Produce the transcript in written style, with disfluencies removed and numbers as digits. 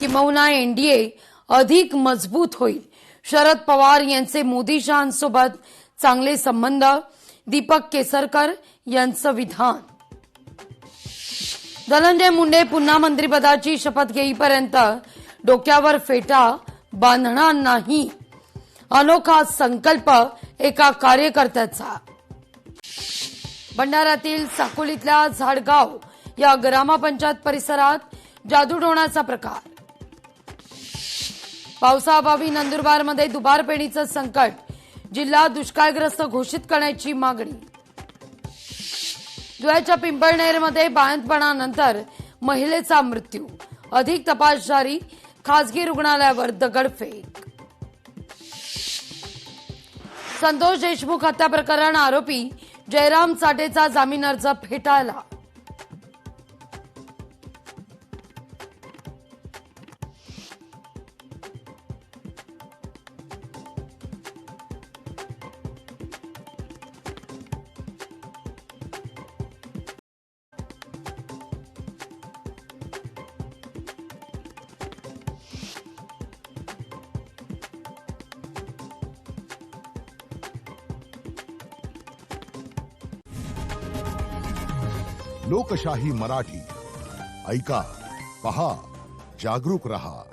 किंबहुना एनडीए अधिक मजबूत होईल। शरद पवार यांचे मोदी शहांसोबत चांगले संबंध, दीपक केसरकर यांचं विधान। धनंजय मुंडे पुन्हा मंत्रिपदाची शपथ घेईपर्यंत डोक्यावर फेटा बांधणार नाही, अनोखा संकल्प एका कार्यकर्त्याचा। भंडाऱ्यातील साकोलीतल्या झाडगाव या ग्रामपंचायत परिसरात जादूटोणाचा प्रकार। पावसाअभावी नंदुरबारमध्ये दुबार पेरणीचं संकट, जिल्हा दुष्काळग्रस्त घोषित करण्याची मागणी। धुळ्याच्या पिंपळनेरमध्ये बाळंतपणानंतर महिलेचा मृत्यू, अधिक तपास जारी, खासगी रुग्णालयावर दगडफेक। संतोष देशमुख हत्या प्रकरण आरोपी जयराम चाटेचा जामीन अर्ज फेटाळला। लोकशाही मराठी ऐका, पहा, जागरूक रहा।